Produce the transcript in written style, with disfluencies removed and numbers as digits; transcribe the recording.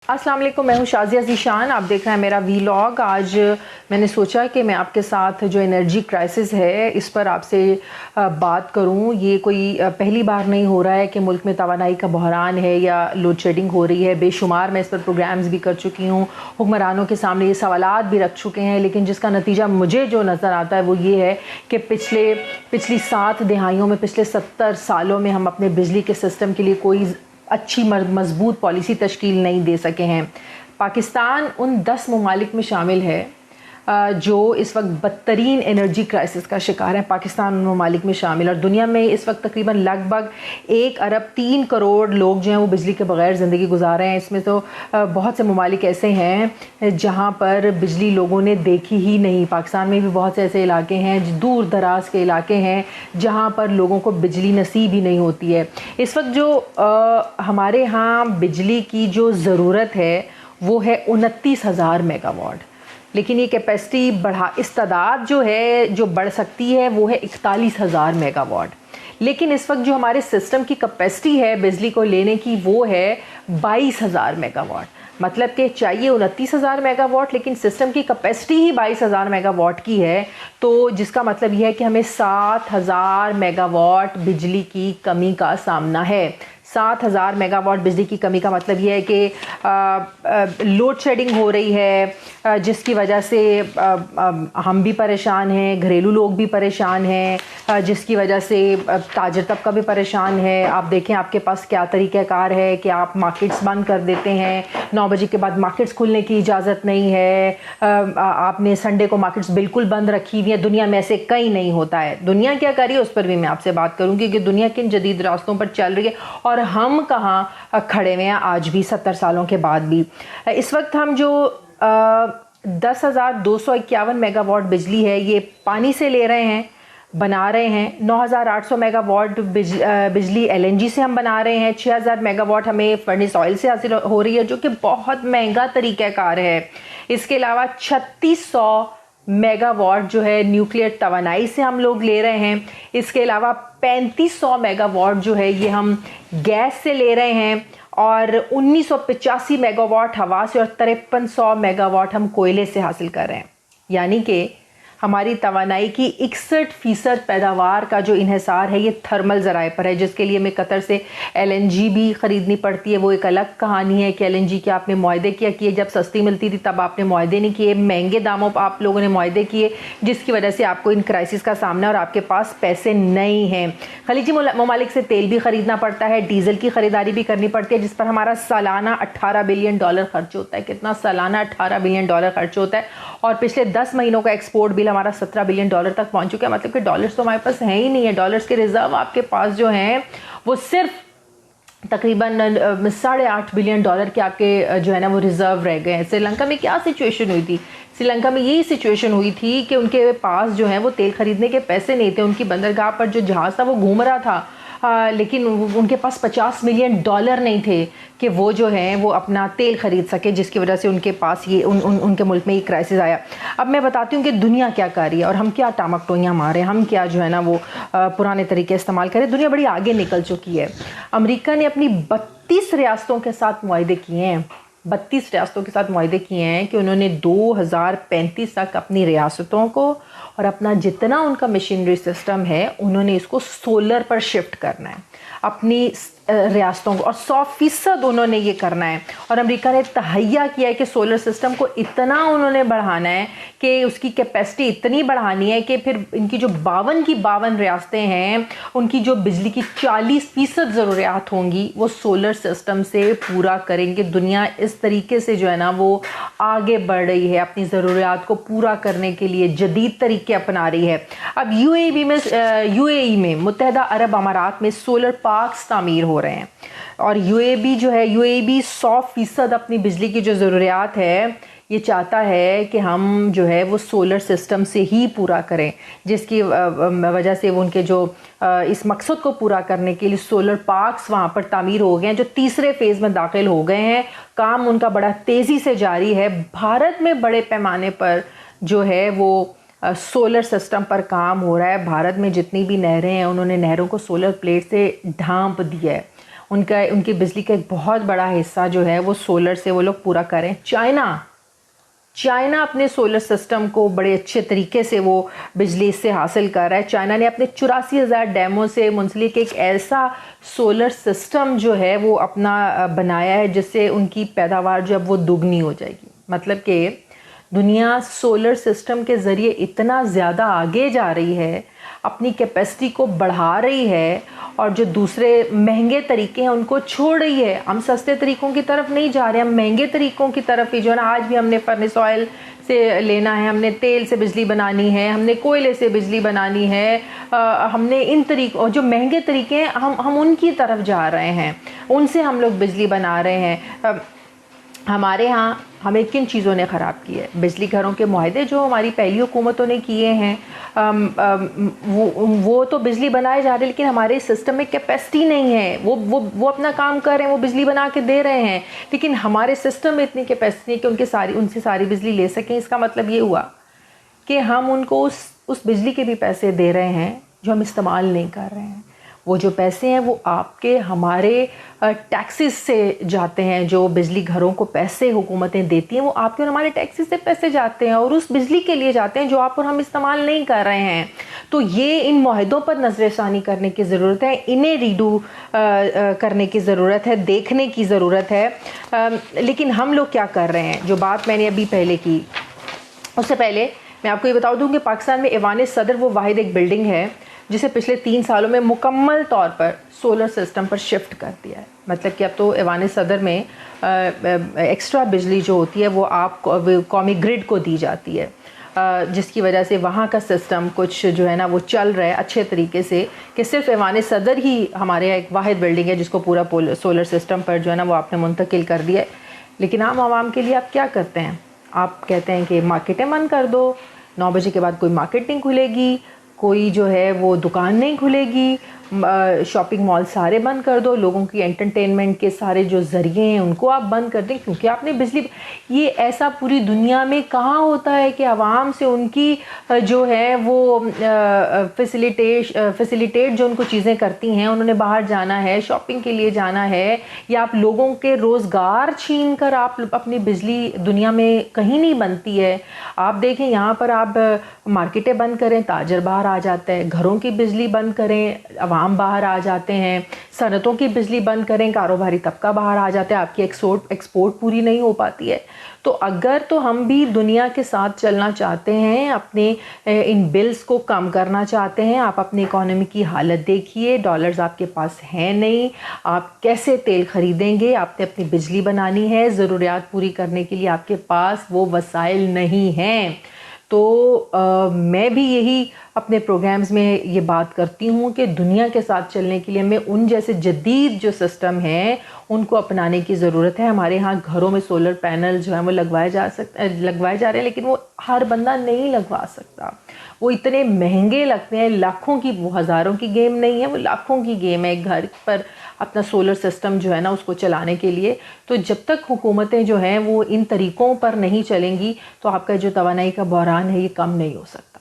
السلام علیکم، میں ہوں شازیہ ذیشان، آپ دیکھ رہے ہیں میرا ویلاگ۔ آج میں نے سوچا کہ میں آپ کے ساتھ جو انرجی کرائسس ہے اس پر آپ سے بات کروں۔ یہ کوئی پہلی بار نہیں ہو رہا ہے کہ ملک میں توانائی کا بحران ہے یا لوڈ شیڈنگ ہو رہی ہے۔ بے شمار میں اس پر پروگرامز بھی کر چکی ہوں، حکمرانوں کے سامنے یہ سوالات بھی رکھ چکے ہیں، لیکن جس کا نتیجہ مجھے جو نظر آتا ہے وہ یہ ہے کہ پچھلی 7 دہائیوں میں، پچھلے 70 سالوں میں ہم اپنے بجلی کے سسٹم کے لیے کوئی اچھی مضبوط پالیسی تشکیل نہیں دے سکے ہیں۔ پاکستان ان 10 ممالک میں شامل ہے جو اس وقت بدترین انرجی کرائسس کا شکار ہیں۔ پاکستان ان ممالک میں شامل، اور دنیا میں اس وقت تقریباً لگ بھگ 1 ارب 3 کروڑ لوگ جو ہیں وہ بجلی کے بغیر زندگی گزار رہے ہیں۔ اس میں تو بہت سے ممالک ایسے ہیں جہاں پر بجلی لوگوں نے دیکھی ہی نہیں۔ پاکستان میں بھی بہت سے ایسے علاقے ہیں، دور دراز کے علاقے ہیں جہاں پر لوگوں کو بجلی نصیب ہی نہیں ہوتی ہے۔ اس وقت جو ہمارے ہاں بجلی کی جو ضرورت ہے وہ ہے 29,000 میگا واٹ، لیکن یہ کیپیسٹی استعداد جو ہے جو بڑھ سکتی ہے وہ ہے 41,000 میگا واٹ۔ لیکن اس وقت جو ہمارے سسٹم کی کیپیسٹی ہے بجلی کو لینے کی وہ ہے 22,000 میگا واٹ۔ مطلب کہ چاہیے 29,000 میگا واٹ، لیکن سسٹم کی کیپیسٹی ہی 22,000 میگا واٹ کی ہے، تو جس کا مطلب یہ ہے کہ ہمیں 7,000 میگا واٹ بجلی کی کمی کا سامنا ہے۔ 7,000 میگا واٹ بجلی کی کمی کا مطلب یہ ہے کہ لوڈ شیڈنگ ہو رہی ہے، جس کی وجہ سے ہم بھی پریشان ہیں، گھریلو لوگ بھی پریشان ہیں، جس کی وجہ سے تاجر طبقہ بھی پریشان ہے۔ آپ دیکھیں آپ کے پاس کیا طریقہ کار ہے کہ آپ مارکیٹس بند کر دیتے ہیں، 9 بجے کے بعد مارکیٹس کھلنے کی اجازت نہیں ہے، آپ نے سنڈے کو مارکیٹس بالکل بند رکھی ہوئی ہیں۔ دنیا میں ایسے کہیں نہیں ہوتا ہے۔ دنیا کیا کر رہی ہے اس پر بھی میں آپ سے بات کروں گی کہ دنیا کن جدید راستوں پر چل رہی ہے اور ہم کہاں کھڑے ہوئے ہیں آج بھی 70 سالوں کے بعد بھی۔ اس وقت ہم جو 10,251 میگا واٹ بجلی ہے یہ پانی سے لے رہے ہیں، بنا رہے ہیں۔ 9,800 میگا واٹ بجلی LNG سے ہم بنا رہے ہیں۔ 6,000 میگا واٹ ہمیں فرنس آئل سے حاصل ہو رہی ہے، جو کہ بہت مہنگا طریقہ کار ہے۔ اس کے علاوہ 3,600 میگا واٹ جو ہے نیوکلیئر توانائی سے ہم لوگ لے رہے ہیں۔ اس کے علاوہ 3,500 میگا واٹ جو ہے یہ ہم گیس سے لے رہے ہیں، اور 1,985 میگا واٹ ہوا سے، اور 5,300 میگا واٹ ہم کوئلے سے حاصل کر رہے ہیں۔ یعنی کہ ہماری توانائی کی 61% پیداوار کا جو انحصار ہے یہ تھرمل ذرائع پر ہے، جس کے لیے ہمیں قطر سے LNG بھی خریدنی پڑتی ہے۔ وہ ایک الگ کہانی ہے کہ LNG کے آپ نے معاہدے کیا کیے، جب سستی ملتی تھی تب آپ نے معاہدے نہیں کیے، مہنگے داموں پر آپ لوگوں نے معاہدے کیے، جس کی وجہ سے آپ کو ان کرائسس کا سامنا اور آپ کے پاس پیسے نہیں ہیں۔ خلیجی ممالک سے تیل بھی خریدنا پڑتا ہے، ڈیزل کی خریداری بھی کرنی پڑتی ہے، جس پر ہمارا سالانہ $18 بلین خرچ ہوتا ہے۔ کتنا سالانہ $18 بلین خرچ ہوتا ہے، اور پچھلے 10 مہینوں کا ایکسپورٹ بل ہمارا $17 بلین تک پہنچ چکا ہے۔ مطلب کہ ڈالرز تو ہمارے پاس ہیں ہی نہیں ہے۔ ڈالرز کے ریزرو آپ کے پاس جو ہیں وہ صرف تقریباً $8.5 بلین کے آپ کے جو ہے نا وہ ریزرو رہ گئے ہیں۔ سری لنکا میں کیا سچویشن ہوئی تھی؟ سری لنکا میں یہی سچویشن ہوئی تھی کہ ان کے پاس جو ہیں وہ تیل خریدنے کے پیسے نہیں تھے۔ ان کی بندرگاہ پر جو جہاز تھا وہ گھوم رہا تھا، لیکن ان کے پاس $50 ملین نہیں تھے کہ وہ جو ہیں وہ اپنا تیل خرید سکے، جس کی وجہ سے ان کے پاس یہ ان کے ملک میں یہ کرائسس آیا۔ اب میں بتاتی ہوں کہ دنیا کیا کر رہی ہے اور ہم کیا ٹامک ٹوئیاں مارے، ہم کیا جو ہے نا وہ پرانے طریقے استعمال کریں۔ دنیا بڑی آگے نکل چکی ہے۔ امریکہ نے اپنی 32 ریاستوں کے ساتھ معاہدے کیے ہیں، 32 ریاستوں کے ساتھ معاہدے کیے ہیں کہ انہوں نے 2035 تک اپنی ریاستوں کو اور اپنا جتنا ان کا مشینری سسٹم ہے انہوں نے اس کو سولر پر شفٹ کرنا ہے، اپنی ریاستوں کو، اور 100% انہوں نے یہ کرنا ہے۔ اور امریکہ نے تہیہ کیا ہے کہ سولر سسٹم کو اتنا انہوں نے بڑھانا ہے کہ اس کی کیپیسٹی اتنی بڑھانی ہے کہ پھر ان کی جو 52 ریاستیں ہیں ان کی جو بجلی کی 40% ضروریات ہوں گی وہ سولر سسٹم سے پورا کریں گے۔ دنیا اس طریقے سے جو ہے نا وہ آگے بڑھ رہی ہے، اپنی ضروریات کو پورا کرنے کے لیے جدید طریقے اپنا رہی ہے۔ اب UAE میں متحدہ عرب امارات میں سولر پارکس تعمیر ہو رہے ہیں، اور UAE 100% اپنی بجلی کی جو ضروریات ہے یہ چاہتا ہے کہ ہم جو ہے وہ سولر سسٹم سے ہی پورا کریں، جس کی وجہ سے وہ ان کے جو اس مقصد کو پورا کرنے کے لیے سولر پارکس وہاں پر تعمیر ہو گئے ہیں، جو تیسرے فیز میں داخل ہو گئے ہیں۔ کام ان کا بڑا تیزی سے جاری ہے۔ بھارت میں بڑے پیمانے پر جو ہے وہ سولر سسٹم پر کام ہو رہا ہے۔ بھارت میں جتنی بھی نہریں ہیں انہوں نے نہروں کو سولر پلیٹ سے ڈھانپ دیا ہے۔ ان کی بجلی کا ایک بہت بڑا حصہ جو ہے وہ سولر سے وہ لوگ پورا کریں. چائنا اپنے سولر سسٹم کو بڑے اچھے طریقے سے وہ بجلی اس سے حاصل کر رہا ہے. چائنا نے اپنے 84,000 ڈیموں سے منسلک ایک ایسا سولر سسٹم جو ہے وہ اپنا بنایا ہے جس سے ان کی پیداوار جو ہے وہ دوگنی ہو جائے گی. مطلب کہ دنیا سولر سسٹم کے ذریعے اتنا زیادہ آگے جا رہی ہے, اپنی کیپیسٹی کو بڑھا رہی ہے, اور جو دوسرے مہنگے طریقے ہیں ان کو چھوڑ رہی ہے. ہم سستے طریقوں کی طرف نہیں جا رہے, ہم مہنگے طریقوں کی طرف ہی جو ہے نا, آج بھی ہم نے فرنس آئل سے لینا ہے, ہم نے تیل سے بجلی بنانی ہے, ہم نے کوئلے سے بجلی بنانی ہے, ہم نے ان طریقوں جو مہنگے طریقے ہیں ہم ان کی طرف جا رہے ہیں, ان سے ہم لوگ بجلی بنا رہے ہیں. ہمارے ہاں ہمیں کن چیزوں نے خراب کی ہے؟ بجلی گھروں کے معاہدے جو ہماری پہلی حکومتوں نے کیے ہیں, وہ تو بجلی بنائے جا رہے ہیں, لیکن ہمارے سسٹم میں کیپیسٹی نہیں ہے. وہ اپنا کام کر رہے ہیں, وہ بجلی بنا کے دے رہے ہیں, لیکن ہمارے سسٹم میں اتنی کیپیسٹی نہیں کہ ان سے ساری بجلی لے سکیں. اس کا مطلب یہ ہوا کہ ہم ان کو اس بجلی کے بھی پیسے دے رہے ہیں جو ہم استعمال نہیں کر رہے ہیں. وہ جو پیسے ہیں وہ آپ کے ہمارے ٹیکسز سے جاتے ہیں. جو بجلی گھروں کو پیسے حکومتیں دیتی ہیں وہ آپ کے اور ہمارے ٹیکسز سے پیسے جاتے ہیں, اور اس بجلی کے لیے جاتے ہیں جو آپ اور ہم استعمال نہیں کر رہے ہیں. تو یہ ان معاہدوں پر نظر ثانی کرنے کی ضرورت ہے, انہیں ریڈو کرنے کی ضرورت ہے, دیکھنے کی ضرورت ہے. لیکن ہم لوگ کیا کر رہے ہیں؟ جو بات میں نے ابھی پہلے کی, اس سے پہلے میں آپ کو یہ بتا دوں کہ پاکستان میں ایوان صدر وہ واحد ایک بلڈنگ ہے جسے پچھلے 3 سالوں میں مکمل طور پر سولر سسٹم پر شفٹ کر دیا ہے. مطلب کہ اب تو ایوان صدر میں ایکسٹرا بجلی جو ہوتی ہے وہ آپ قومی گرڈ کو دی جاتی ہے, جس کی وجہ سے وہاں کا سسٹم کچھ جو ہے نا وہ چل رہا ہے اچھے طریقے سے, کہ صرف ایوان صدر ہی ہمارے ایک واحد بلڈنگ ہے جس کو پورا سولر سسٹم پر جو ہے نا وہ آپ نے منتقل کر دیا ہے. لیکن عام عوام کے لیے آپ کیا کرتے ہیں؟ آپ کہتے ہیں کہ مارکیٹیں بند کر دو, 9 بجے کے بعد کوئی مارکیٹ نہیں کھلے گی, کوئی جو ہے وہ دکان نہیں کھلے گی, شاپنگ مال سارے بند کر دو, لوگوں کی انٹرٹینمنٹ کے سارے جو ذریعے ہیں ان کو آپ بند کر دیں کیونکہ آپ نے بجلی. یہ ایسا پوری دنیا میں کہاں ہوتا ہے کہ عوام سے ان کی جو ہے وہ فیسیلیٹیٹ جو ان کو چیزیں کرتی ہیں, انہوں نے باہر جانا ہے, شاپنگ کے لیے جانا ہے, یا آپ لوگوں کے روزگار چھین کر آپ اپنی بجلی دنیا میں کہیں نہیں بنتی ہے. آپ دیکھیں یہاں پر آپ مارکیٹیں بند کریں, تاجر باہر آ جاتا ہے, گھروں کی بجلی بند کریں, عوام باہر آ جاتے ہیں, صنعتوں کی بجلی بند کریں, کاروباری طبقہ باہر آ جاتا ہے, آپ کی ایکسپورٹ پوری نہیں ہو پاتی ہے. تو اگر تو ہم بھی دنیا کے ساتھ چلنا چاہتے ہیں, اپنے ان بلز کو کم کرنا چاہتے ہیں, آپ اپنی اکانومی کی حالت دیکھیے, ڈالرز آپ کے پاس ہیں نہیں, آپ کیسے تیل خریدیں گے؟ آپ نے اپنی بجلی بنانی ہے, ضروریات پوری کرنے کے لیے آپ کے پاس وہ وسائل نہیں ہیں. تو میں بھی یہی اپنے پروگرامز میں یہ بات کرتی ہوں کہ دنیا کے ساتھ چلنے کے لیے ہمیں ان جیسے جدید جو سسٹم ہیں ان کو اپنانے کی ضرورت ہے. ہمارے ہاں گھروں میں سولر پینل جو ہیں وہ لگوائے جا رہے ہیں, لیکن وہ ہر بندہ نہیں لگوا سکتا. وہ اتنے مہنگے لگتے ہیں, لاکھوں کی, وہ ہزاروں کی گیم نہیں ہے, وہ لاکھوں کی گیم ہے گھر پر اپنا سولر سسٹم جو ہے نا اس کو چلانے کے لیے. تو جب تک حکومتیں جو ہیں وہ ان طریقوں پر نہیں چلیں گی تو آپ کا جو توانائی کا بحران ہے یہ کم نہیں ہو سکتا.